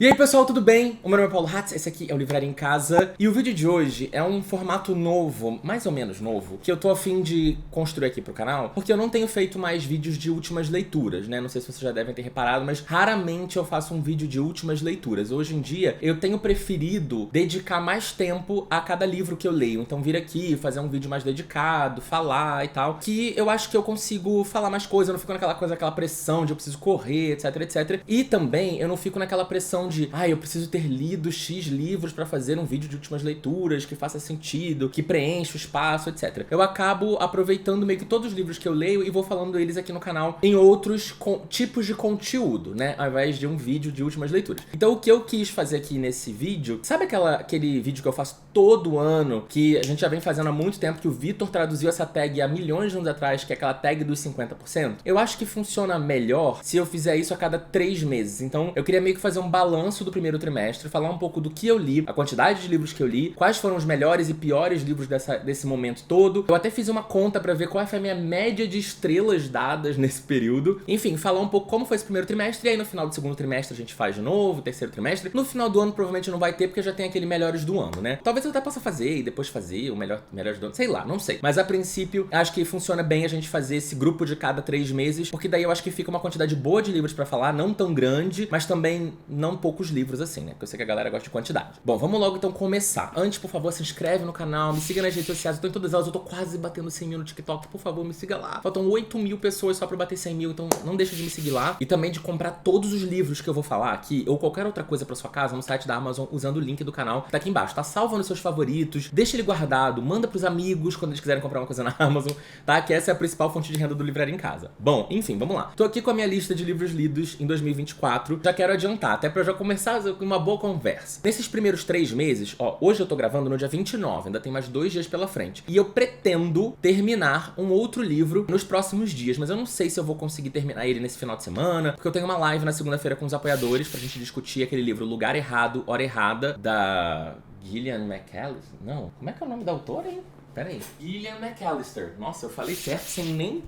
E aí pessoal, tudo bem? O meu nome é Paulo Hatz, esse aqui é o Livraria em Casa. E o vídeo de hoje é um formato novo, mais ou menos novo, que eu tô a fim de construir aqui pro canal, porque eu não tenho feito mais vídeos de últimas leituras, né? Não sei se vocês já devem ter reparado, mas raramente eu faço um vídeo de últimas leituras. Hoje em dia, eu tenho preferido dedicar mais tempo a cada livro que eu leio. Então vir aqui, fazer um vídeo mais dedicado, falar e tal, que eu acho que eu consigo falar mais coisa, eu não fico naquela coisa, aquela pressão de eu preciso correr, etc, etc. E também eu não fico naquela pressão de eu preciso ter lido X livros pra fazer um vídeo de últimas leituras que faça sentido, que preencha o espaço, etc. Eu acabo aproveitando meio que todos os livros que eu leio e vou falando eles aqui no canal em outros tipos de conteúdo, né? Ao invés de um vídeo de últimas leituras. Então o que eu quis fazer aqui nesse vídeo, sabe aquele vídeo que eu faço todo ano, que a gente já vem fazendo há muito tempo, que o Vitor traduziu essa tag há milhões de anos atrás, que é aquela tag dos 50%? Eu acho que funciona melhor se eu fizer isso a cada 3 meses. Então eu queria meio que fazer um balanço do primeiro trimestre, falar um pouco do que eu li, a quantidade de livros que eu li, quais foram os melhores e piores livros desse momento todo. Eu até fiz uma conta pra ver qual foi a minha média de estrelas dadas nesse período. Enfim, falar um pouco como foi esse primeiro trimestre, e aí no final do segundo trimestre a gente faz de novo, terceiro trimestre. No final do ano provavelmente não vai ter, porque já tem aquele melhores do ano, né? Talvez eu até possa fazer e depois fazer o melhores do ano, sei lá, não sei. Mas a princípio, acho que funciona bem a gente fazer esse grupo de cada 3 meses, porque daí eu acho que fica uma quantidade boa de livros pra falar, não tão grande, mas também não poucos livros assim, né? Porque eu sei que a galera gosta de quantidade. Bom, vamos logo então começar. Antes, por favor, se inscreve no canal, me siga nas redes sociais, eu tô em todas elas, eu tô quase batendo 100 mil no TikTok, por favor, me siga lá. Faltam 8 mil pessoas só pra bater 100 mil, então não deixa de me seguir lá. E também de comprar todos os livros que eu vou falar aqui, ou qualquer outra coisa pra sua casa, no site da Amazon, usando o link do canal, que tá aqui embaixo, tá? Salva nos seus favoritos, deixa ele guardado, manda pros amigos quando eles quiserem comprar uma coisa na Amazon, tá? Que essa é a principal fonte de renda do Livraria em Casa. Bom, enfim, vamos lá. Tô aqui com a minha lista de livros lidos em 2024, já quero adiantar, até pra eu já começar com uma boa conversa. Nesses primeiros 3 meses, hoje eu tô gravando no dia 29, ainda tem mais 2 dias pela frente. E eu pretendo terminar um outro livro nos próximos dias, mas eu não sei se eu vou conseguir terminar ele nesse final de semana, porque eu tenho uma live na segunda-feira com os apoiadores pra gente discutir aquele livro Lugar Errado, Hora Errada, da Gillian McAllister. Não, como é que é o nome da autora, hein? Pera aí. Gillian McAllister. Nossa, eu falei certo sem nem...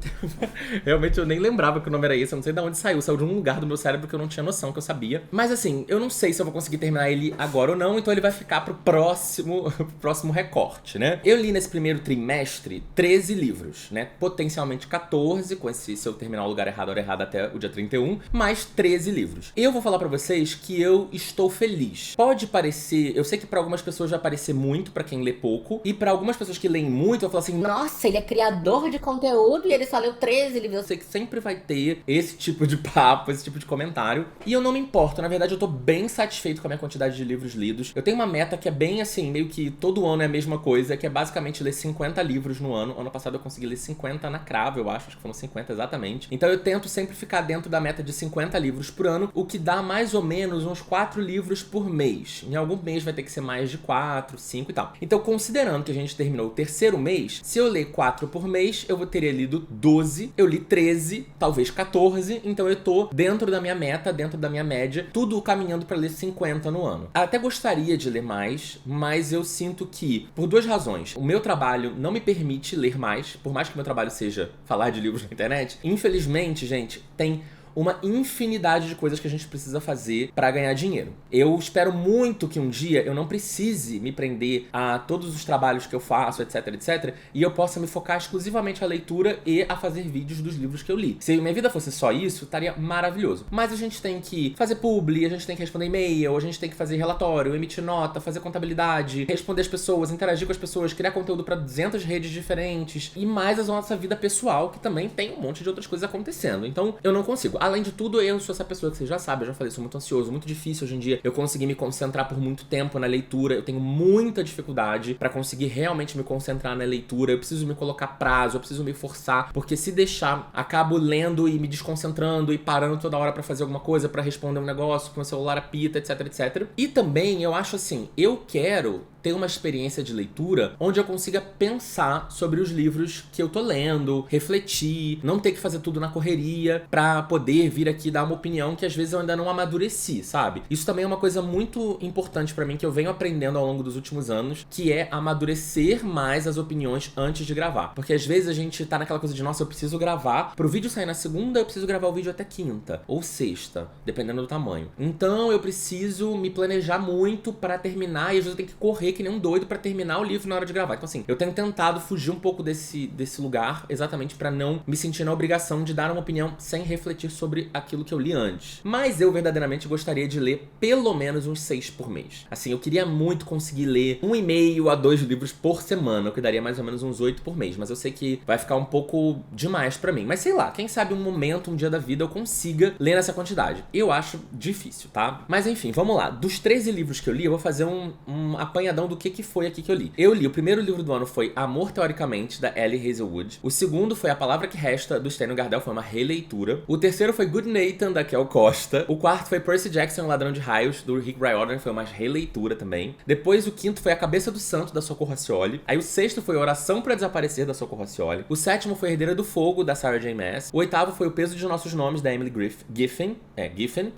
Realmente eu nem lembrava que o nome era esse. Eu não sei de onde saiu. Saiu de um lugar do meu cérebro que eu não tinha noção, que eu sabia. Mas assim, eu não sei se eu vou conseguir terminar ele agora ou não. Então ele vai ficar pro próximo recorte, né? Eu li nesse primeiro trimestre 13 livros, né? Potencialmente 14, se eu terminar o Lugar Errado, Hora Errada até o dia 31. Mais 13 livros. Eu vou falar pra vocês que eu estou feliz. Pode parecer... Eu sei que pra algumas pessoas vai parecer muito, pra quem lê pouco. E pra algumas pessoas que leem muito, eu falo assim, nossa, ele é criador de conteúdo e ele só leu 13 livros. Eu sei que sempre vai ter esse tipo de papo, esse tipo de comentário. E eu não me importo, na verdade eu tô bem satisfeito com a minha quantidade de livros lidos. Eu tenho uma meta que é bem assim, meio que todo ano é a mesma coisa, que é basicamente ler 50 livros no ano. Ano passado eu consegui ler 50 na cravo, eu acho que foram 50 exatamente. Então eu tento sempre ficar dentro da meta de 50 livros por ano, o que dá mais ou menos uns 4 livros por mês. Em algum mês vai ter que ser mais de 4, 5 e tal. Então considerando que a gente terminou o terceiro mês, se eu ler 4 por mês, eu teria lido 12, eu li 13, talvez 14, então eu tô dentro da minha meta, dentro da minha média, tudo caminhando pra ler 50 no ano. Até gostaria de ler mais, mas eu sinto que, por 2 razões, o meu trabalho não me permite ler mais, por mais que o meu trabalho seja falar de livros na internet, infelizmente, gente, tem uma infinidade de coisas que a gente precisa fazer pra ganhar dinheiro. Eu espero muito que um dia eu não precise me prender a todos os trabalhos que eu faço, etc, etc, e eu possa me focar exclusivamente à leitura e a fazer vídeos dos livros que eu li. Se minha vida fosse só isso, estaria maravilhoso. Mas a gente tem que fazer publi, a gente tem que responder e-mail, a gente tem que fazer relatório, emitir nota, fazer contabilidade, responder as pessoas, interagir com as pessoas, criar conteúdo pra 200 redes diferentes, e mais a nossa vida pessoal, que também tem um monte de outras coisas acontecendo. Então, eu não consigo. Além de tudo, eu sou essa pessoa que você já sabe, eu já falei, sou muito ansioso, muito difícil hoje em dia eu conseguir me concentrar por muito tempo na leitura, eu tenho muita dificuldade pra conseguir realmente me concentrar na leitura, eu preciso me colocar prazo, eu preciso me forçar, porque se deixar, acabo lendo e me desconcentrando e parando toda hora pra fazer alguma coisa, pra responder um negócio, que o meu celular apita, etc, etc. E também, eu acho assim, eu quero ter uma experiência de leitura onde eu consiga pensar sobre os livros que eu tô lendo, refletir, não ter que fazer tudo na correria pra poder vir aqui dar uma opinião que às vezes eu ainda não amadureci, sabe? Isso também é uma coisa muito importante pra mim que eu venho aprendendo ao longo dos últimos anos, que é amadurecer mais as opiniões antes de gravar. Porque às vezes a gente tá naquela coisa de, nossa, eu preciso gravar, pro vídeo sair na segunda, eu preciso gravar o vídeo até quinta ou sexta, dependendo do tamanho. Então eu preciso me planejar muito pra terminar, e às vezes eu tenho que correr que nem um doido pra terminar o livro na hora de gravar. Então assim, eu tenho tentado fugir um pouco desse lugar, exatamente pra não me sentir na obrigação de dar uma opinião sem refletir sobre aquilo que eu li antes. Mas eu verdadeiramente gostaria de ler pelo menos uns 6 por mês. Assim, eu queria muito conseguir ler 1,5 a 2 livros por semana, o que daria mais ou menos uns 8 por mês. Mas eu sei que vai ficar um pouco demais pra mim. Mas sei lá, quem sabe um momento, um dia da vida eu consiga ler nessa quantidade. Eu acho difícil, tá? Mas enfim, vamos lá. Dos 13 livros que eu li, eu vou fazer um apanhadão do que foi aqui que eu li. Eu li, o primeiro livro do ano foi Amor Teoricamente, da Ellie Hazelwood. O segundo foi A Palavra que Resta, do Stênio Gardel, foi uma releitura. O terceiro foi Good Nathan, da Kel Costa. O quarto foi Percy Jackson, o Ladrão de Raios, do Rick Riordan, foi uma releitura também. Depois o quinto foi A Cabeça do Santo, da Socorro Racioli. Aí o sexto foi Oração pra Desaparecer, da Socorro Racioli. O sétimo foi Herdeira do Fogo, da Sarah J. Maas. O oitavo foi O Peso de Nossos Nomes, da Emily Giffen.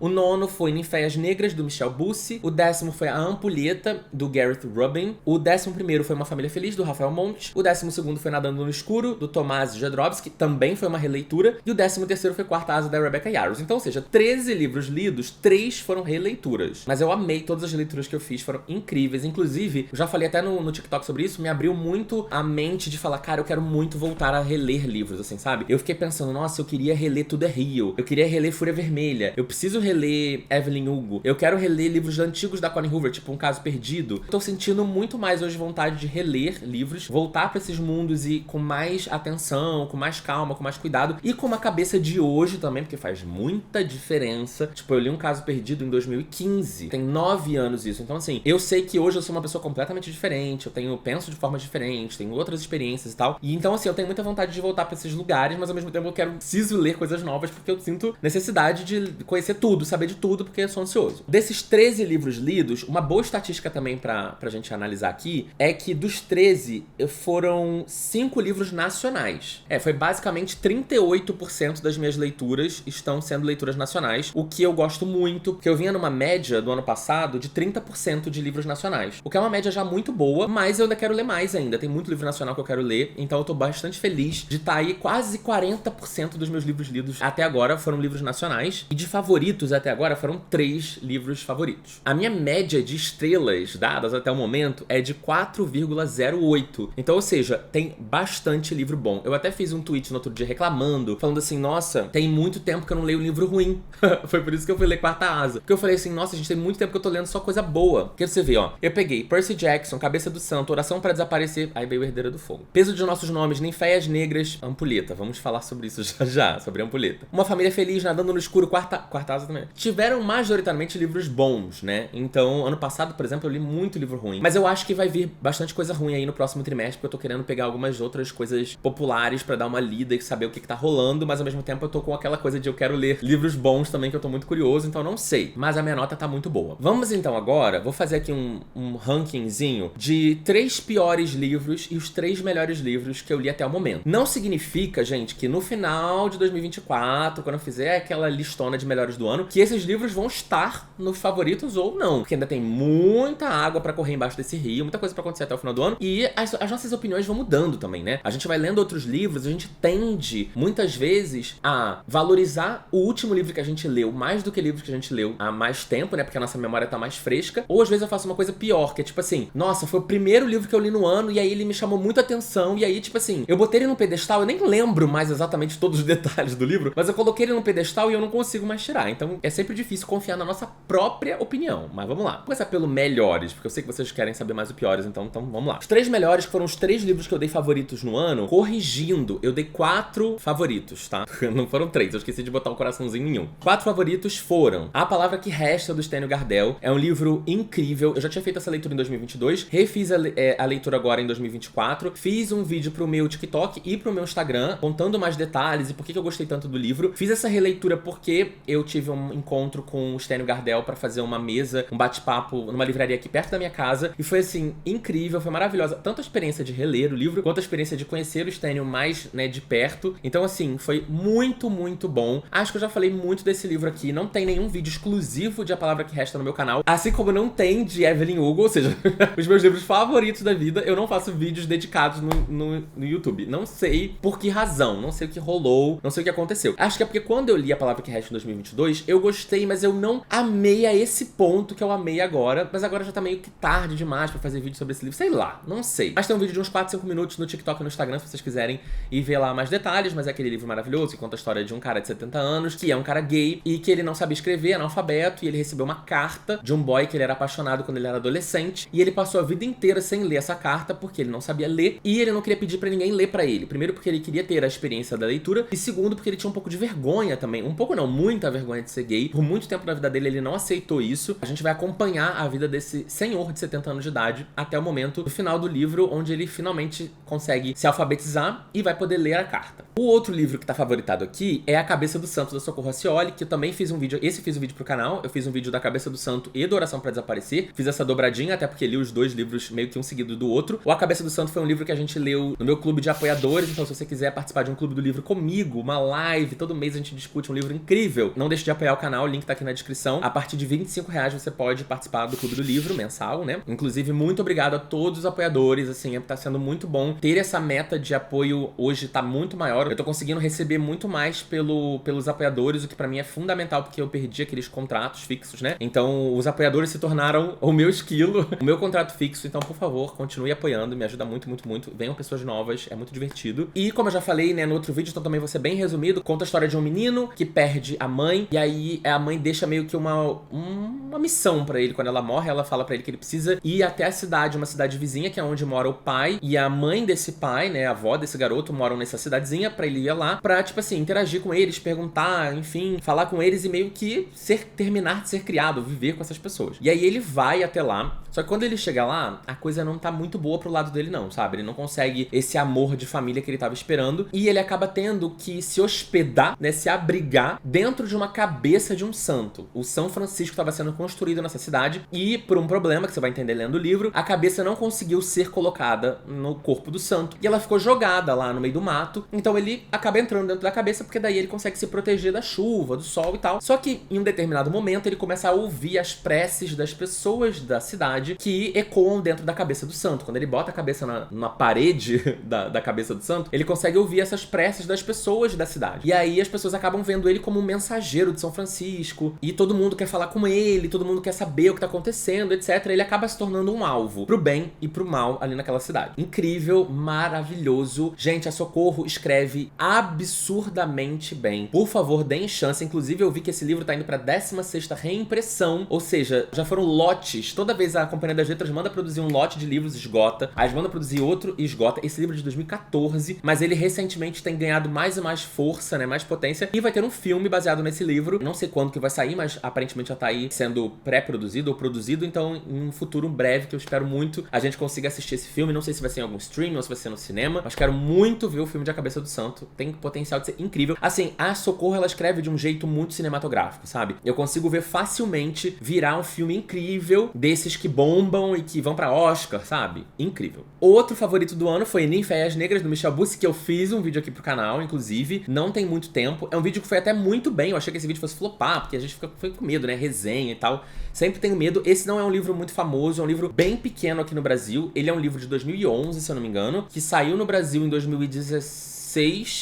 O nono foi Ninféias Negras, do Michel Bussy. O 10º foi A Ampulheta, do Gareth Rubin. O 11º foi Uma Família Feliz, do Rafael Monte. O 12º foi Nadando no Escuro, do Tomás Jodorowsky, também foi uma releitura. E o 13º foi Quarta Asa, da Rebecca Yarros. Então, ou seja, 13 livros lidos, 3 foram releituras. Mas eu amei todas as releituras que eu fiz, foram incríveis. Inclusive, eu já falei até no TikTok sobre isso, me abriu muito a mente de falar, cara, eu quero muito voltar a reler livros, assim, sabe? Eu fiquei pensando, nossa, eu queria reler Tudo é Rio, eu queria reler Fúria Vermelha, eu preciso reler Evelyn Hugo, eu quero reler livros antigos da Colleen Hoover, tipo Um Caso Perdido. Tô sentindo muito mais hoje vontade de reler livros, voltar pra esses mundos e com mais atenção, com mais calma, com mais cuidado e com uma cabeça de hoje também, porque faz muita diferença. Tipo, eu li Um Caso Perdido em 2015, tem 9 anos isso. Então, assim, eu sei que hoje eu sou uma pessoa completamente diferente, eu penso de forma diferente, tenho outras experiências e tal. E então, assim, eu tenho muita vontade de voltar pra esses lugares, mas ao mesmo tempo eu preciso ler coisas novas, porque eu sinto necessidade de conhecer tudo, saber de tudo, porque eu sou ansioso. Desses 13 livros lidos, uma boa estatística também pra gente analisar aqui, é que dos 13, foram 5 livros nacionais. Foi basicamente 38% das minhas leituras estão sendo leituras nacionais, o que eu gosto muito, porque eu vinha numa média do ano passado de 30% de livros nacionais, o que é uma média já muito boa, mas eu ainda quero ler mais ainda. Tem muito livro nacional que eu quero ler, então eu tô bastante feliz de estar aí. Quase 40% dos meus livros lidos até agora foram livros nacionais, e de favoritos até agora foram 3 livros favoritos. A minha média de estrelas dadas até o momento é de 4,08. Então, ou seja, tem bastante livro bom. Eu até fiz um tweet no outro dia reclamando, falando assim, nossa, tem muito tempo que eu não leio um livro ruim. Foi por isso que eu fui ler Quarta Asa. Porque eu falei assim, nossa, gente, tem muito tempo que eu tô lendo só coisa boa. Porque você vê, ó, eu peguei Percy Jackson, Cabeça do Santo, Oração pra Desaparecer, aí veio Herdeira do Fogo. Peso de Nossos Nomes, Ninféias Negras, Ampulheta. Vamos falar sobre isso já, sobre Ampulheta. Uma Família Feliz, Nadando no Escuro, Quarta Asa também. Tiveram majoritariamente livros bons, né? Então, ano passado, por exemplo, eu li muito livro ruim. Mas eu acho que vai vir bastante coisa ruim aí no próximo trimestre, porque eu tô querendo pegar algumas outras coisas populares pra dar uma lida e saber o que tá rolando, mas ao mesmo tempo eu tô com aquela coisa de eu quero ler livros bons também, que eu tô muito curioso, então não sei. Mas a minha nota tá muito boa. Vamos então agora, vou fazer aqui um rankingzinho de 3 piores livros e os 3 melhores livros que eu li até o momento. Não significa, gente, que no final de 2024, quando eu fizer aquela listona de melhores do ano, que esses livros vão estar nos favoritos ou não, porque ainda tem muita água pra correr embaixo desse rio, muita coisa pra acontecer até o final do ano, e as nossas opiniões vão mudando também, né? A gente vai lendo outros livros, a gente tende, muitas vezes, a valorizar o último livro que a gente leu mais do que livros que a gente leu há mais tempo, né? Porque a nossa memória tá mais fresca. Ou às vezes eu faço uma coisa pior, que é tipo assim, nossa, foi o primeiro livro que eu li no ano, e aí ele me chamou muita atenção, e aí, tipo assim, eu botei ele num pedestal, eu nem lembro mais exatamente todos os detalhes do livro, mas eu coloquei ele num pedestal e eu não consigo mais tirar. Então é sempre difícil confiar na nossa própria opinião. Mas vamos lá. Vou começar pelo melhores, porque eu sei que vocês querem saber mais o piores, então vamos lá. Os 3 melhores foram os 3 livros que eu dei favoritos no ano. Corrigindo, eu dei 4 favoritos, tá? Não foram 3, eu esqueci de botar um coraçãozinho em um. 4 favoritos foram A Palavra que Resta, do Stênio Gardel. É um livro incrível. Eu já tinha feito essa leitura em 2022, refiz a leitura agora em 2024, fiz um vídeo pro meu TikTok e pro meu Instagram, contando mais detalhes e por que eu gostei tanto do livro. Fiz essa releitura porque eu tive um encontro com o Stênio Gardel pra fazer uma mesa, um bate-papo numa livraria aqui perto da minha casa, casa. E foi, assim, incrível, foi maravilhosa. Tanto a experiência de reler o livro, quanto a experiência de conhecer o Stênio mais, né, de perto. Então, assim, foi muito, muito bom. Acho que eu já falei muito desse livro aqui. Não tem nenhum vídeo exclusivo de A Palavra que Resta no meu canal. Assim como não tem de Evelyn Hugo, ou seja, os meus livros favoritos da vida. Eu não faço vídeos dedicados no YouTube. Não sei por que razão, não sei o que rolou, não sei o que aconteceu. Acho que é porque quando eu li A Palavra que Resta em 2022, eu gostei, mas eu não amei a esse ponto que eu amei agora. Mas agora já tá meio que tarde demais pra fazer vídeo sobre esse livro. Sei lá, não sei. Mas tem um vídeo de uns 4, 5 minutos no TikTok e no Instagram, se vocês quiserem ir ver lá mais detalhes. Mas é aquele livro maravilhoso que conta a história de um cara de 70 anos, que é um cara gay e que ele não sabia escrever, analfabeto, e ele recebeu uma carta de um boy que ele era apaixonado quando ele era adolescente. E ele passou a vida inteira sem ler essa carta porque ele não sabia ler e ele não queria pedir pra ninguém ler pra ele. Primeiro porque ele queria ter a experiência da leitura e segundo porque ele tinha um pouco de vergonha também. Um pouco não, muita vergonha de ser gay. Por muito tempo da vida dele ele não aceitou isso. A gente vai acompanhar a vida desse senhor de 70 anos de idade até o momento do final do livro, onde ele finalmente consegue se alfabetizar e vai poder ler a carta. O outro livro que tá favoritado aqui é A Cabeça do Santo, da Socorro Racioli, que eu também fiz um vídeo. Esse eu fiz um vídeo pro canal. Eu fiz um vídeo da Cabeça do Santo e do Oração pra Desaparecer. Fiz essa dobradinha, até porque li os dois livros meio que um seguido do outro. O A Cabeça do Santo foi um livro que a gente leu no meu clube de apoiadores. Então, se você quiser participar de um clube do livro comigo, uma live, todo mês a gente discute um livro incrível, não deixe de apoiar o canal, o link tá aqui na descrição. A partir de R$25 você pode participar do clube do livro mensal, né? Inclusive, muito obrigado a todos os apoiadores, assim, tá sendo muito bom ter essa meta de apoio hoje, tá muito maior. Eu tô conseguindo receber muito mais pelos apoiadores, o que pra mim é fundamental, porque eu perdi aqueles contratos fixos, né? Então, os apoiadores se tornaram o meu esquilo, o meu contrato fixo. Então, por favor, continue apoiando, me ajuda muito, muito, muito. Venham pessoas novas, é muito divertido. E como eu já falei, né, no outro vídeo, então também vou ser bem resumido, conta a história de um menino que perde a mãe, e aí a mãe deixa meio que uma missão pra ele. Quando ela morre, ela fala pra ele que ele precisa ir até a cidade, uma cidade vizinha, que é onde mora o pai, e a mãe desse pai, né, a avó desse garoto, moram nessa cidadezinha, pra ele ir lá, pra, tipo assim, interagir com eles, perguntar, enfim, falar com eles e meio que terminar de ser criado, viver com essas pessoas. E aí ele vai até lá, só que quando ele chega lá, a coisa não tá muito boa pro lado dele não, sabe? Ele não consegue esse amor de família que ele tava esperando, e ele acaba tendo que se hospedar, né, se abrigar dentro de uma cabeça de um santo. O São Francisco estava sendo construído nessa cidade e, por um problema que você vai entender lendo o livro, a cabeça não conseguiu ser colocada no corpo do santo e ela ficou jogada lá no meio do mato. Então ele acaba entrando dentro da cabeça porque daí ele consegue se proteger da chuva, do sol e tal. Só que em um determinado momento ele começa a ouvir as preces das pessoas da cidade que ecoam dentro da cabeça do santo. Quando ele bota a cabeça na parede da cabeça do santo, ele consegue ouvir essas preces das pessoas da cidade. E aí as pessoas acabam vendo ele como um mensageiro de São Francisco e todo mundo quer falar com ele, todo mundo quer saber o que tá acontecendo, etc. Ele acaba se tornando um alvo pro bem e pro mal ali naquela cidade. Incrível, maravilhoso. Gente, a Socorro escreve absurdamente bem. Por favor, deem chance. Inclusive, eu vi que esse livro tá indo pra 16ª reimpressão, ou seja, já foram lotes. Toda vez a Companhia das Letras manda produzir um lote de livros, esgota. Aí manda produzir outro e esgota. Esse livro é de 2014, mas ele recentemente tem ganhado mais e mais força, né, mais potência. E vai ter um filme baseado nesse livro. Não sei quando que vai sair, mas aparentemente já tá aí sendo pré-produzido ou produzido. Então, em um futuro breve, que eu espero muito, a gente consiga assistir esse filme. Não sei se vai ser em algum stream ou se vai ser no cinema, mas quero muito ver o filme de A Cabeça do Santo. Tem potencial de ser incrível. Assim, a Socorro, ela escreve de um jeito muito cinematográfico, sabe? Eu consigo ver facilmente virar um filme incrível, desses que bombam e que vão pra Oscar, sabe? Incrível. Outro favorito do ano foi Ninféias Negras, do Michel Bussi, que eu fiz um vídeo aqui pro canal, inclusive. Não tem muito tempo. É um vídeo que foi até muito bem. Eu achei que esse vídeo fosse flopar, porque a gente foi com medo, né? Resenha e tal. Sempre tenho medo. Esse não é um livro muito famoso, é um livro bem pequeno aqui no Brasil. Ele é um livro de 2011, se eu não me engano, que saiu no Brasil em 2016.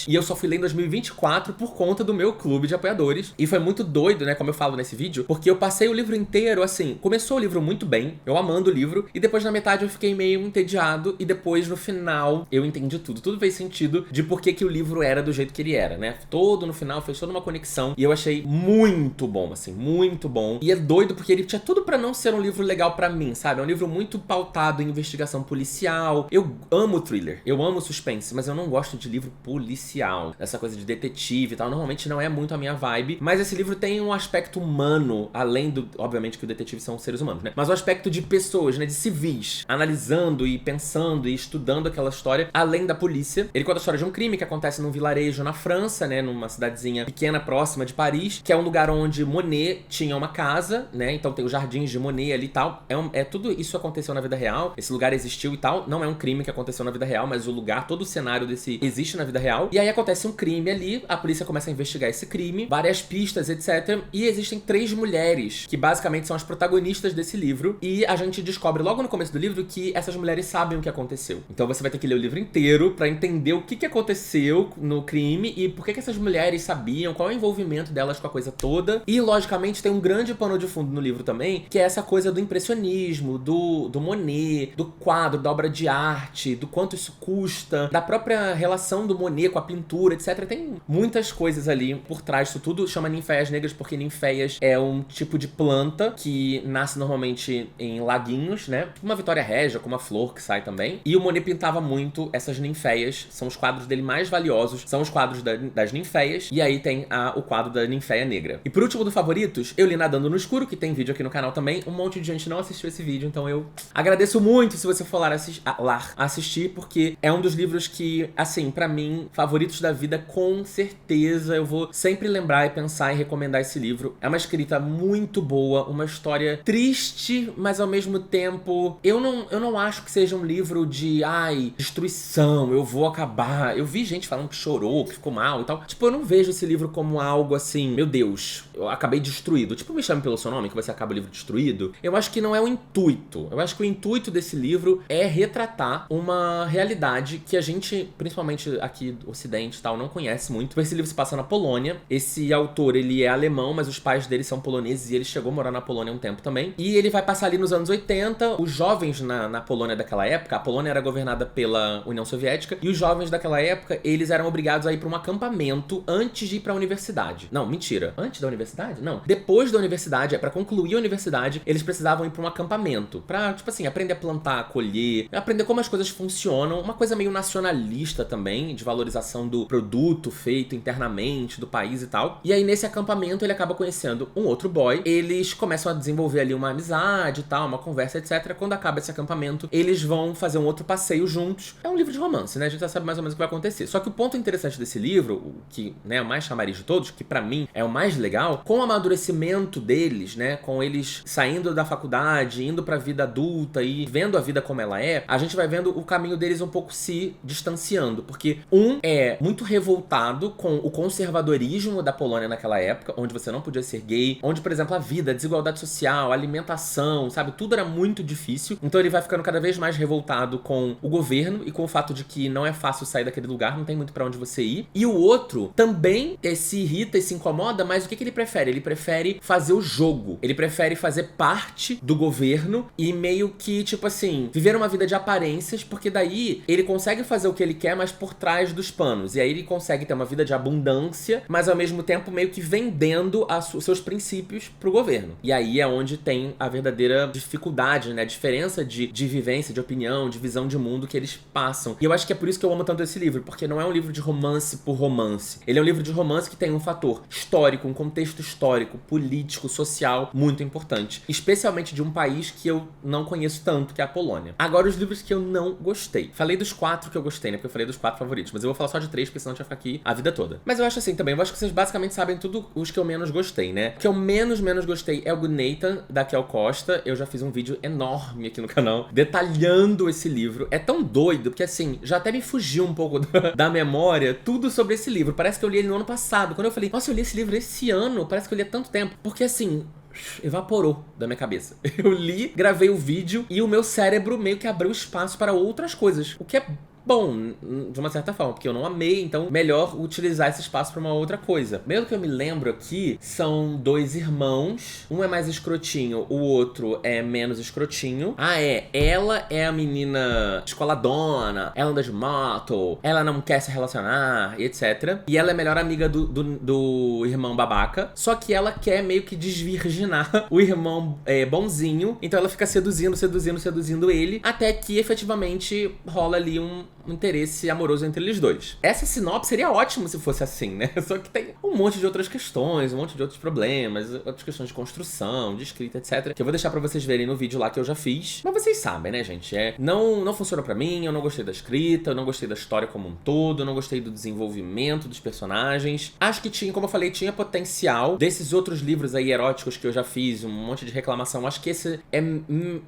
E eu só fui ler em 2024 por conta do meu clube de apoiadores. E foi muito doido, né, como eu falo nesse vídeo, porque eu passei o livro inteiro, assim, começou o livro muito bem, eu amando o livro, e depois na metade eu fiquei meio entediado, e depois no final eu entendi tudo. Tudo fez sentido de por que o livro era do jeito que ele era, né? Todo no final fez toda uma conexão, e eu achei muito bom, assim, muito bom. E é doido porque ele tinha tudo pra não ser um livro legal pra mim, sabe? É um livro muito pautado em investigação policial. Eu amo thriller, eu amo suspense, mas eu não gosto de livro policial, essa coisa de detetive e tal. Normalmente não é muito a minha vibe, mas esse livro tem um aspecto humano, além do... Obviamente que o detetive são seres humanos, né? Mas o aspecto de pessoas, né? De civis, analisando e pensando e estudando aquela história, além da polícia. Ele conta a história de um crime que acontece num vilarejo na França, né? Numa cidadezinha pequena, próxima de Paris, que é um lugar onde Monet tinha uma casa, né? Então tem os jardins de Monet ali e tal. Tudo isso aconteceu na vida real. Esse lugar existiu e tal. Não é um crime que aconteceu na vida real, mas o lugar, todo o cenário desse existe na vida real. E aí acontece um crime ali, a polícia começa a investigar esse crime, várias pistas, etc. E existem 3 mulheres, que basicamente são as protagonistas desse livro. E a gente descobre logo no começo do livro que essas mulheres sabem o que aconteceu. Então você vai ter que ler o livro inteiro pra entender o que aconteceu no crime e por que essas mulheres sabiam, qual é o envolvimento delas com a coisa toda. E, logicamente, tem um grande pano de fundo no livro também, que é essa coisa do impressionismo, do Monet, do quadro, da obra de arte, do quanto isso custa, da própria relação do Monet com a pintura, etc. Tem muitas coisas ali por trás disso tudo. Chama ninféias negras porque ninféias é um tipo de planta que nasce normalmente em laguinhos, né? Uma Vitória Régia, com uma flor que sai também. E o Monet pintava muito essas ninféias. São os quadros dele mais valiosos, são os quadros das ninféias. E aí tem o quadro da ninféia negra. E por último do favoritos, eu li Nadando no Escuro, que tem vídeo aqui no canal também. Um monte de gente não assistiu esse vídeo, então eu agradeço muito se você for lá assistir, porque é um dos livros que, assim, pra mim, favoritos da vida, com certeza. Eu vou sempre lembrar e pensar em recomendar esse livro. É uma escrita muito boa, uma história triste, mas ao mesmo tempo, eu não acho que seja um livro de, destruição, eu vou acabar. Eu vi gente falando que chorou, que ficou mal e tal. Tipo, eu não vejo esse livro como algo assim, meu Deus, eu acabei destruído. Tipo, Me Chame Pelo Seu Nome, que você acaba o livro destruído. Eu acho que não é o intuito. Eu acho que o intuito desse livro é retratar uma realidade que a gente, principalmente aqui do Ocidente e tal, não conhece muito. Esse livro se passa na Polônia. Esse autor, ele é alemão, mas os pais dele são poloneses e ele chegou a morar na Polônia há um tempo também. E ele vai passar ali nos anos 80. Os jovens na Polônia daquela época, a Polônia era governada pela União Soviética, e os jovens daquela época, eles eram obrigados a ir pra um acampamento antes de ir pra universidade. Não, mentira. Antes da universidade? Não. Depois da universidade, pra concluir a universidade, eles precisavam ir pra um acampamento. Pra, tipo assim, aprender a plantar, colher, aprender como as coisas funcionam. Uma coisa meio nacionalista também, de valorização do produto feito internamente, do país e tal. E aí, nesse acampamento, ele acaba conhecendo um outro boy. Eles começam a desenvolver ali uma amizade e tal, uma conversa, etc. Quando acaba esse acampamento, eles vão fazer um outro passeio juntos. É um livro de romance, né? A gente já sabe mais ou menos o que vai acontecer. Só que o ponto interessante desse livro, o que, né, é o mais chamariz de todos, que pra mim é o mais legal, com o amadurecimento deles, né, com eles saindo da faculdade, indo pra vida adulta e vendo a vida como ela é, a gente vai vendo o caminho deles um pouco se distanciando, porque um é muito revoltado com o conservadorismo da Polônia naquela época, onde você não podia ser gay, onde, por exemplo, a vida, a desigualdade social, a alimentação, sabe, tudo era muito difícil. Então ele vai ficando cada vez mais revoltado com o governo e com o fato de que não é fácil sair daquele lugar, não tem muito pra onde você ir. E o outro também se irrita e se incomoda, mas o que ele prefere? Ele prefere fazer o jogo. Ele prefere fazer parte do governo e meio que, tipo assim, viver uma vida de aparências, porque daí ele consegue fazer o que ele quer, mas por trás dos panos. E aí ele consegue ter uma vida de abundância, mas ao mesmo tempo meio que vendendo os seus princípios pro governo. E aí é onde tem a verdadeira dificuldade, né? A diferença de vivência, de opinião, de visão de mundo que eles passam. E eu acho que é por isso que eu amo tanto esse livro, porque não é um livro de romance por romance. Ele é um livro de romance que tem um fator histórico, um contexto histórico, político, social muito importante. Especialmente de um país que eu não conheço tanto, que é a Polônia. Agora, os livros que eu não gostei. Falei dos 4 que eu gostei, né? Porque eu falei dos 4 favoritos. Mas eu vou falar só de 3, porque senão a gente vai ficar aqui a vida toda. Mas eu acho assim também, eu acho que vocês basicamente sabem tudo os que eu menos gostei, né? O que eu menos gostei é o Good Nathan, da Kel Costa. Eu já fiz um vídeo enorme aqui no canal, detalhando esse livro. É tão doido, porque assim, já até me fugiu um pouco da memória tudo sobre esse livro. Parece que eu li ele no ano passado. Quando eu falei, nossa, eu li esse livro esse ano, parece que eu li há tanto tempo. Porque assim, evaporou da minha cabeça. Eu li, gravei o vídeo e o meu cérebro meio que abriu espaço para outras coisas. O que é bom, de uma certa forma, porque eu não amei, então melhor utilizar esse espaço pra uma outra coisa. Mesmo que eu me lembro aqui, são 2 irmãos, um é mais escrotinho, o outro é menos escrotinho. Ela é a menina descoladona, ela anda de moto, ela não quer se relacionar, e etc. E ela é a melhor amiga do irmão babaca, só que ela quer meio que desvirginar o irmão bonzinho, então ela fica seduzindo ele, até que efetivamente rola ali um interesse amoroso entre eles dois. Essa sinopse seria ótimo se fosse assim, né? Só que tem um monte de outras questões, um monte de outros problemas, outras questões de construção, de escrita, etc. Que eu vou deixar pra vocês verem no vídeo lá que eu já fiz. Mas vocês sabem, né, gente? Não funcionou pra mim, eu não gostei da escrita, eu não gostei da história como um todo, eu não gostei do desenvolvimento dos personagens. Acho que tinha, como eu falei, tinha potencial. Desses outros livros aí eróticos que eu já fiz, um monte de reclamação, acho que esse é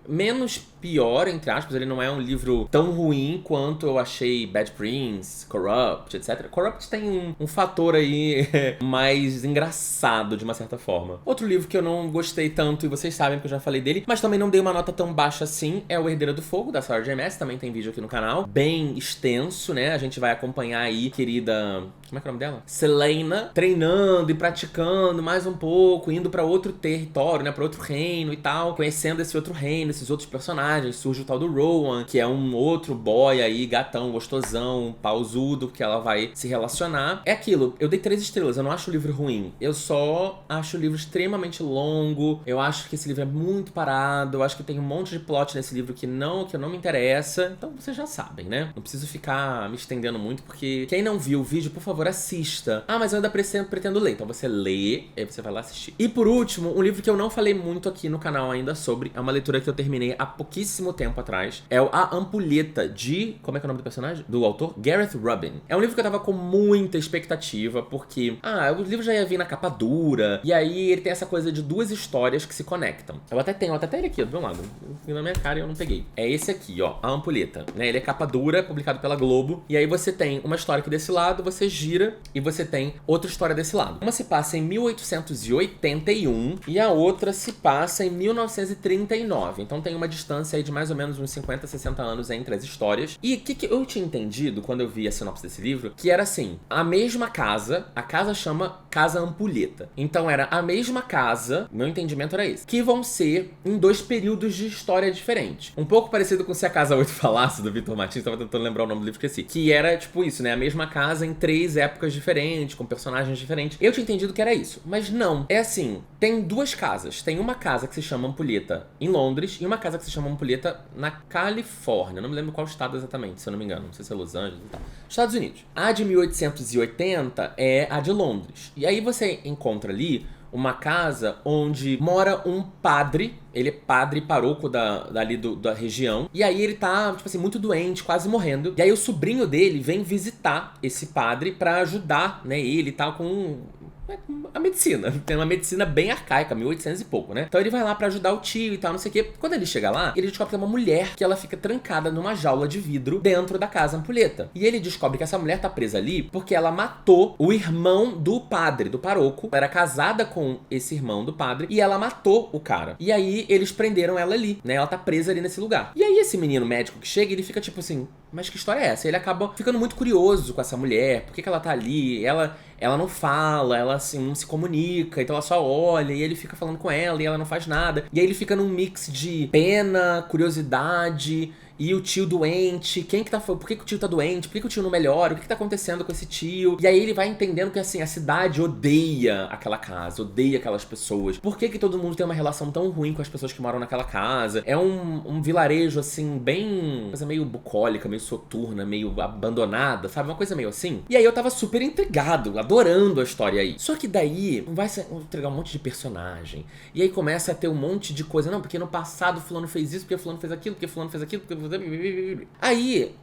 menos pior, entre aspas. Ele não é um livro tão ruim quanto eu achei Bad Prince, Corrupt, etc. Corrupt tem um fator aí mais engraçado, de uma certa forma. Outro livro que eu não gostei tanto, e vocês sabem que eu já falei dele, mas também não dei uma nota tão baixa assim, é O Herdeiro do Fogo, da Sarah J. Maas. Também tem vídeo aqui no canal. Bem extenso, né? A gente vai acompanhar aí, querida... Como é que é o nome dela? Selena, treinando e praticando mais um pouco, indo pra outro território, né? Pra outro reino e tal. Conhecendo esse outro reino, esses outros personagens. Surge o tal do Rowan, que é um outro boy aí, gatão, gostosão, pausudo, que ela vai se relacionar. É aquilo, eu dei 3 estrelas, eu não acho o livro ruim. Eu só acho o livro extremamente longo. Eu acho que esse livro é muito parado. Eu acho que tem um monte de plot nesse livro que não me interessa. Então vocês já sabem, né? Não preciso ficar me estendendo muito, porque quem não viu o vídeo, por favor, assista. Ah, mas eu ainda pretendo ler. Então você lê, aí você vai lá assistir. E por último, um livro que eu não falei muito aqui no canal ainda sobre, é uma leitura que eu terminei há pouquíssimo tempo atrás. É o A Ampulheta, de... Como é que é o nome do personagem? Do autor? Gareth Rubin. É um livro que eu tava com muita expectativa, porque... o livro já ia vir na capa dura, e aí ele tem essa coisa de 2 histórias que se conectam. Eu até tenho ele aqui, ó, do meu lado. Vindo na minha cara e eu não peguei. É esse aqui, ó, A Ampulheta. Né? Ele é capa dura, publicado pela Globo, e aí você tem uma história aqui desse lado, você gira e você tem outra história desse lado. Uma se passa em 1881 e a outra se passa em 1939. Então tem uma distância aí de mais ou menos uns 50, 60 anos entre as histórias. E o que eu tinha entendido quando eu vi a sinopse desse livro, que era assim, a mesma casa, a casa chama Casa Ampulheta. Então era a mesma casa, meu entendimento era esse, que vão ser em 2 períodos de história diferentes. Um pouco parecido com Se a Casa 8 Falasse, do Victor Martins, tava tentando lembrar o nome do livro, esqueci. Que era tipo isso, né? A mesma casa em 3 épocas diferentes, com personagens diferentes. Eu tinha entendido que era isso, mas não. É assim, tem 2 casas. Tem uma casa que se chama Ampulheta em Londres e uma casa que se chama Ampulheta na Califórnia. Não me lembro qual estado exatamente, se eu não me engano. Não sei se é Los Angeles e tal. Estados Unidos. A de 1880 é a de Londres. E aí você encontra ali uma casa onde mora um padre. Ele é padre paróquio da região. E aí ele tá, tipo assim, muito doente, quase morrendo. E aí o sobrinho dele vem visitar esse padre pra ajudar, né, ele e tal, com a medicina. Tem uma medicina bem arcaica, 1800 e pouco, né? Então ele vai lá pra ajudar o tio e tal, não sei o quê. Quando ele chega lá, ele descobre que é uma mulher que ela fica trancada numa jaula de vidro dentro da Casa Ampulheta. E ele descobre que essa mulher tá presa ali porque ela matou o irmão do padre, do paróquio. Ela era casada com esse irmão do padre e ela matou o cara. E aí eles prenderam ela ali, né? Ela tá presa ali nesse lugar. E aí esse menino médico que chega, ele fica tipo assim, mas que história é essa? Ele acaba ficando muito curioso com essa mulher. Por que ela tá ali? Ela não fala, ela assim, não se comunica, então ela só olha e ele fica falando com ela e ela não faz nada. E aí ele fica num mix de pena, curiosidade e o tio doente. Por que o tio tá doente? Por que o tio não melhora? O que tá acontecendo com esse tio? E aí ele vai entendendo que assim, a cidade odeia aquela casa, odeia aquelas pessoas. Por que todo mundo tem uma relação tão ruim com as pessoas que moram naquela casa? É um vilarejo assim, bem... coisa meio bucólica, meio soturna, meio abandonada, sabe? Uma coisa meio assim. E aí eu tava super intrigado, adorando a história aí. Só que daí vai entregar um monte de personagem. E aí começa a ter um monte de coisa. Não, porque no passado fulano fez isso, porque fulano fez aquilo, porque fulano fez aquilo, porque... Aí,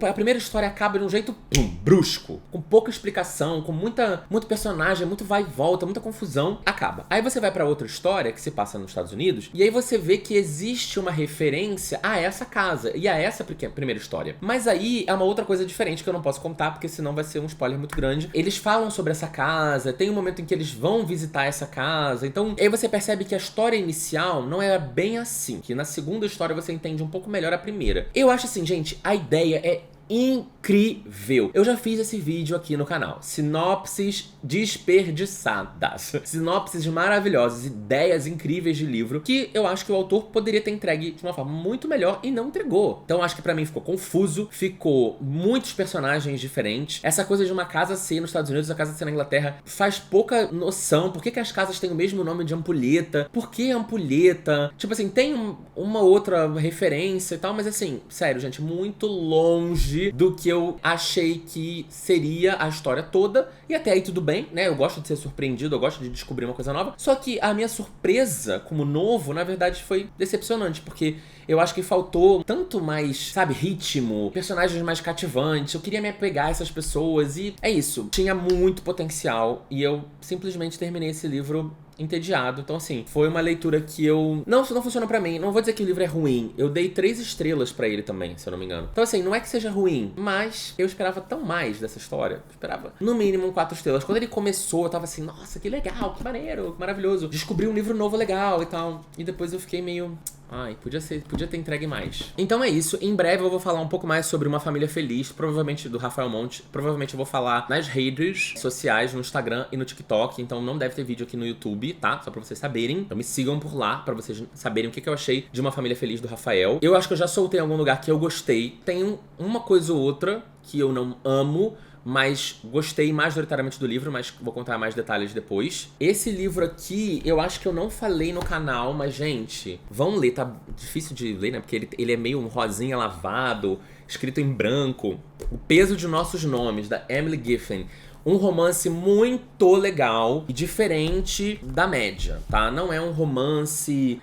a primeira história acaba de um jeito brusco, com pouca explicação, com muito personagem, muito vai e volta, muita confusão. Acaba. Aí você vai pra outra história, que se passa nos Estados Unidos, e aí você vê que existe uma referência a essa casa e a essa primeira história. Mas aí é uma outra coisa diferente que eu não posso contar, porque senão vai ser um spoiler muito grande. Eles falam sobre essa casa, tem um momento em que eles vão visitar essa casa, então aí você percebe que a história inicial não é bem assim, que na segunda história você entende um pouco melhor a primeira. Eu acho assim, gente, a ideia é incrível. Eu já fiz esse vídeo aqui no canal. Sinopses desperdiçadas. Sinopses maravilhosas, ideias incríveis de livro que eu acho que o autor poderia ter entregue de uma forma muito melhor e não entregou. Então acho que pra mim ficou confuso, ficou muitos personagens diferentes. Essa coisa de uma casa ser nos Estados Unidos, a casa ser na Inglaterra, faz pouca noção. Por que as casas têm o mesmo nome de Ampulheta? Por que Ampulheta? Tipo assim, tem uma outra referência e tal, mas assim, sério, gente, muito longe longe do que eu achei que seria a história toda. E até aí tudo bem, né? Eu gosto de ser surpreendido, eu gosto de descobrir uma coisa nova. Só que a minha surpresa como novo, na verdade, foi decepcionante, porque eu acho que faltou tanto mais, sabe, ritmo, personagens mais cativantes. Eu queria me apegar a essas pessoas e é isso. Tinha muito potencial e eu simplesmente terminei esse livro entediado. Então, assim, foi uma leitura que eu... Não funcionou pra mim. Não vou dizer que o livro é ruim. Eu dei 3 estrelas pra ele também, se eu não me engano. Então, assim, não é que seja ruim, mas eu esperava tão mais dessa história. Eu esperava, no mínimo, 4 estrelas. Quando ele começou, eu tava assim, nossa, que legal, que maneiro, que maravilhoso. Descobri um livro novo legal e tal. E depois eu fiquei meio... Ai, podia ter entregue mais. Então é isso. Em breve eu vou falar um pouco mais sobre Uma Família Feliz, provavelmente do Rafael Monte. Provavelmente eu vou falar nas redes sociais, no Instagram e no TikTok. Então não deve ter vídeo aqui no YouTube, tá? Só pra vocês saberem. Então me sigam por lá, pra vocês saberem o que eu achei de Uma Família Feliz do Rafael. Eu acho que eu já soltei em algum lugar que eu gostei. Tem uma coisa ou outra que eu não amo, mas gostei majoritariamente do livro, mas vou contar mais detalhes depois. Esse livro aqui, eu acho que eu não falei no canal, mas, gente, vão ler. Tá difícil de ler, né? Porque ele é meio um rosinha lavado, escrito em branco. O Peso de Nossos Nomes, da Emily Giffin. Um romance muito legal e diferente da média, tá? Não é um romance,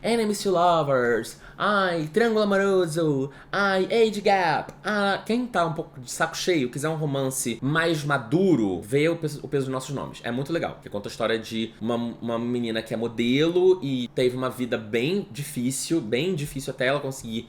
enemies to lovers, triângulo amoroso, age gap. Quem tá um pouco de saco cheio, quiser um romance mais maduro, vê o Peso dos Nossos Nomes. É muito legal, porque conta a história de uma menina que é modelo e teve uma vida bem difícil até ela conseguir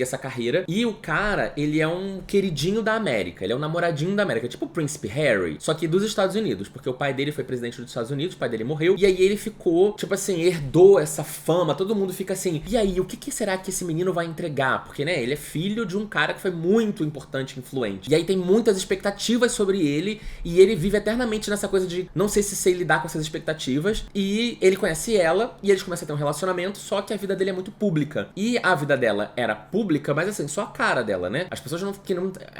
essa carreira. E o cara, ele é um queridinho da América, ele é um namoradinho da América, tipo o Príncipe Harry, só que dos Estados Unidos, porque o pai dele foi presidente dos Estados Unidos, o pai dele morreu, e aí ele ficou, tipo assim, herdou essa fama, todo mundo fica assim, e aí, o que será que esse menino vai entregar? Porque, né, ele é filho de um cara que foi muito importante e influente. E aí tem muitas expectativas sobre ele, e ele vive eternamente nessa coisa de não sei se sei lidar com essas expectativas, e ele conhece ela, e eles começam a ter um relacionamento, só que a vida dele é muito pública. E a vida dela era pública, mas assim, só a cara dela, né? As pessoas não...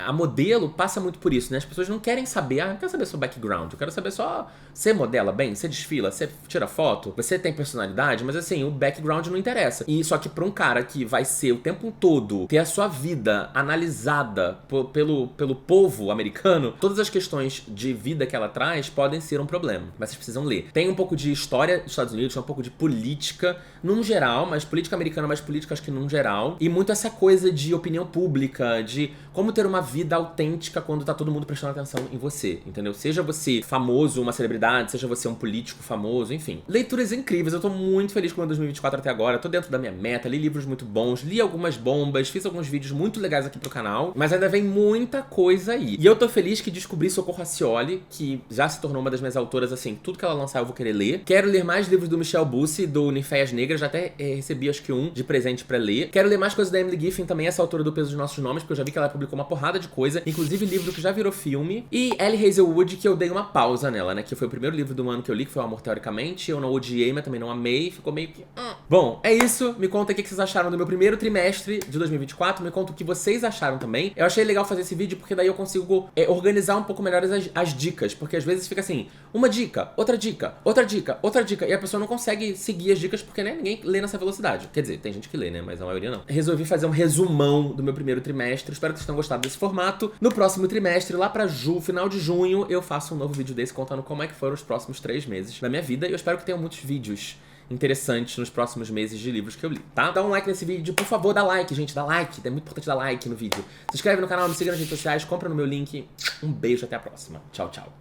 A modelo passa muito por isso, né? As pessoas não querem saber, eu não quero saber seu background, eu quero saber só... Você modela bem, você desfila, você tira foto, você tem personalidade, mas assim, o background não interessa. E só que pra um cara que vai ser o tempo todo, ter a sua vida analisada pelo povo americano, todas as questões de vida que ela traz podem ser um problema. Mas vocês precisam ler. Tem um pouco de história dos Estados Unidos, tem um pouco de política, num geral, mas política americana, mais política acho que num geral. E muito essa coisa de opinião pública, de como ter uma vida autêntica quando tá todo mundo prestando atenção em você, entendeu? Seja você famoso, uma celebridade, seja você um político famoso, enfim. Leituras incríveis, eu tô muito feliz com o ano 2024 até agora, tô dentro da minha meta, li livros muito bons, li algumas bombas, fiz alguns vídeos muito legais aqui pro canal, mas ainda vem muita coisa aí. E eu tô feliz que descobri Socorro Racioli, que já se tornou uma das minhas autoras, assim, tudo que ela lançar eu vou querer ler. Quero ler mais livros do Michel Bussy, do Ninféias Negras, já até recebi acho que um de presente pra ler. Quero ler mais coisas da Emily Giffin também, essa autora do Peso dos Nossos Nomes, porque eu já vi que ela publicou uma porrada de coisa, inclusive livro que já virou filme. E Ellie Hazelwood, que eu dei uma pausa nela, né, que foi o primeiro livro do ano que eu li, que foi O Amor Teoricamente. Eu não odiei, mas também não amei, ficou meio que... Bom, é isso. Me conta o que vocês acharam do meu primeiro trimestre de 2024, me conta o que vocês acharam também. Eu achei legal fazer esse vídeo porque daí eu consigo organizar um pouco melhor as dicas, porque às vezes fica assim, uma dica, outra dica, outra dica, outra dica, e a pessoa não consegue seguir as dicas porque, né, ninguém lê nessa velocidade. Quer dizer, tem gente que lê, né, mas a maioria não. Resolvi fazer um resumão do meu primeiro trimestre, espero que vocês tenham gostado desse formato. No próximo trimestre, lá pra final de junho, eu faço um novo vídeo desse contando como é que foram os próximos 3 meses da minha vida, e eu espero que tenham muitos vídeos interessantes nos próximos meses de livros que eu li, tá? Dá um like nesse vídeo, por favor, dá like, gente, dá like, é muito importante dar like no vídeo. Se inscreve no canal, me siga nas redes sociais, compra no meu link. Um beijo, até a próxima. Tchau, tchau.